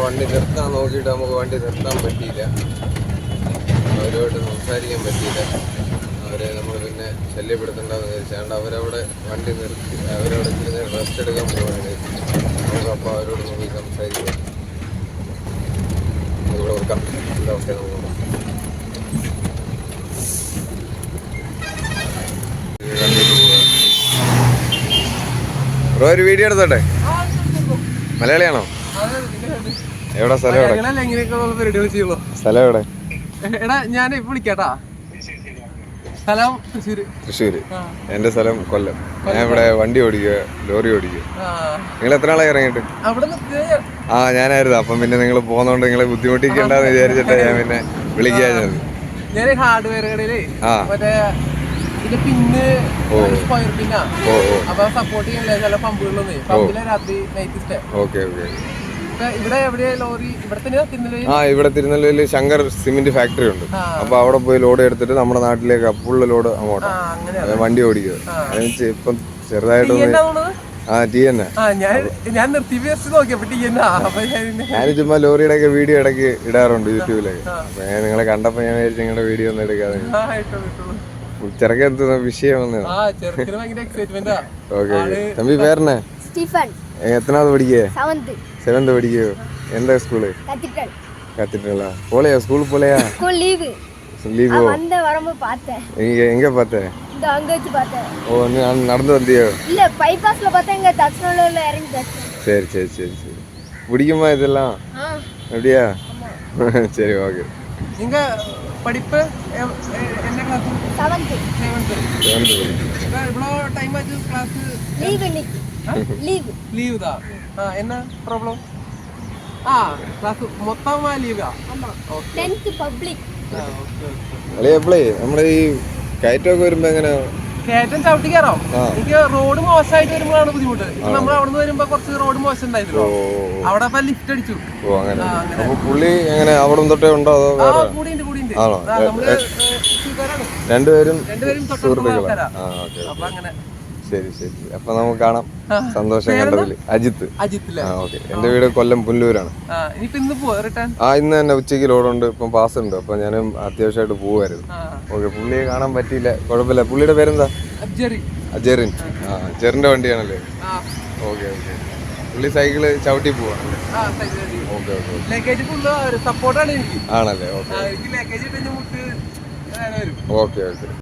വണ്ടി നിർത്താൻ നോക്കിയിട്ട് നമുക്ക് വണ്ടി നിർത്താൻ പറ്റിയില്ല. അവരുമായിട്ട് സംസാരിക്കാൻ പറ്റിയില്ല. അവരെ നമ്മൾ പിന്നെ ശല്യപ്പെടുത്തേണ്ടെന്ന് വിചാരിച്ചാണ്ട് അവരവിടെ വണ്ടി നിർത്തി അവരവിടെ ഇരുന്ന് റെസ്റ്റ് എടുക്കാൻ പോവുകയാണ്. നമുക്കപ്പോൾ അവരോട് നോക്കി സംസാരിക്കാം. ഇവിടെ കൊടുക്കാം. എന്താ അവസ്ഥ നമുക്ക് ബ്രോ ഒരു വീഡിയോ എടുത്തോട്ടെ. മലയാളിയാണോ? എവിടെ സ്ഥലം? സ്ഥലം എവിടെ? എടാ ഞാൻ വിളിക്കാട്ടാ. സ്ഥലം തൃശ്ശൂര്. എന്റെ സ്ഥലം കൊല്ലം. ഞാൻ ഇവിടെ വണ്ടി ഓടിക്കുക, ലോറി ഓടിക്കുക. നിങ്ങൾ എത്ര നാളായി ഇറങ്ങിയിട്ട്? ഞാനായിരുന്നു. അപ്പം പിന്നെ നിങ്ങൾ പോകുന്നോണ്ട് നിങ്ങളെ ബുദ്ധിമുട്ടിക്കണ്ടെന്ന് വിചാരിച്ചിട്ട് ഞാൻ പിന്നെ വിളിക്കാഞ്ഞത്. ഞാൻ ഹാർഡ്വെയർ കടയില് മറ്റേ പിന്നെ സ്ക്വയർ പിന്നാ അപ്പൊ സപ്പോർട്ട് ചെയ്യണ്ടേ ചില പമ്പുകളിലൊന്നും. പമ്പിലെ രാത്രി നൈറ്റ് സ്റ്റേ. Okay okay. ഇവിടെ എവിടെയാ ലോറി? ഇവിടെ തന്നെ ഇവിടെ തിരുനെല്വേലി ശങ്കർ സിമെന്റ് ഫാക്ടറി ഉണ്ട്. അപ്പൊ അവിടെ പോയി ലോഡ് എടുത്തിട്ട് നമ്മുടെ നാട്ടിലേക്ക് ഫുള്ള് ലോഡ് അങ്ങോട്ട് വണ്ടി ഓടിക്കുക. ഇപ്പം ചെറുതായിട്ടൊന്ന് ഞാൻ ചുമ്മാ ലോറിയുടെ ഒക്കെ വീഡിയോ ഇടയ്ക്ക് ഇടാറുണ്ട് യൂട്യൂബിലൊക്കെ. നിങ്ങളെ കണ്ടപ്പോ ഞാൻ വിചാരിച്ചു നിങ്ങളുടെ വീഡിയോ ഒന്നും എടുക്കാതെ. ചെറുക്കൻ എന്ത് വിഷയം വന്നതാ? Okay okay. തമ്പി പേരെന്നാ? എത്രാമത് പഠിക്കേ? 7th പഠിക്കോ? എന്താ സ്കൂള്? கத்திட்டா போலையா? ஸ்கூல் போலையா? School leave. லீவு வந்த வரும்போது பார்த்தேன். எங்க பார்த்தேன்? இந்த அங்க வச்சு பார்த்தேன். ஓ நீ நடந்து வந்தியோ? இல்ல பைபாஸ்ல பார்த்தேன். இங்க தச்சனூர்ல இறங்கி பார்த்தேன். சரி சரி சரி சரி. பிடிக்குமா இதெல்லாம்? அப்படியா? சரி ஓகே. நீங்க படிப்பு என்ன கிளாஸ்? 7th. இவ்வளோ டைம் ஆச்சு கிளாஸ்? லீவு இன்னைக்கு. லீவு தான். என்ன ப்ராப்ளம்? ക്ലാസ് മൊത്തം ലീവാ? 10th public. നമ്മുടെ ഈ കയറ്റമൊക്കെ വരുമ്പോ എങ്ങനെ? കയറ്റം ചവിട്ടി കയറാം. എനിക്ക് റോഡ് മോശമായിട്ട് വരുമ്പോഴാണ് ബുദ്ധിമുട്ട്. നമ്മൾ അവിടെ നിന്ന് വരുമ്പോ കുറച്ച് റോഡ് മോശം ഉണ്ടായിരുന്നു. അവിടെ അപ്പൊ ലിഫ്റ്റ് അടിച്ചു. പുള്ളി എങ്ങനെ അവിടെ തൊട്ടേ ഉണ്ടോ? കൂടിയുണ്ട്. രണ്ടുപേരും സുഹൃത്തുക്കളാ. അപ്പൊ അങ്ങനെ. ശരി ശരി. അപ്പൊ നമുക്ക് കാണാം. സന്തോഷം കണ്ടതിൽ. അജിത്ത്. ഓക്കെ. എന്റെ വീട് കൊല്ലം പുല്ലൂരാണ്. ഇന്ന് തന്നെ ഉച്ചയ്ക്ക് ലോഡുണ്ട്. ഇപ്പം പാസ് ഉണ്ട്. അപ്പൊ ഞാനും അത്യാവശ്യമായിട്ട് പോവായിരുന്നു. ഓക്കെ. പുള്ളിയെ കാണാൻ പറ്റിയില്ല. കുഴപ്പമില്ല. പുള്ളിയുടെ പേരെന്താ? അജറിൻ. അജറിന്റെ വണ്ടിയാണല്ലേ? Okay okay. പുള്ളി സൈക്കിള് ചവിട്ടി പോവാണല്ലേ? ആണല്ലേ? Okay okay okay.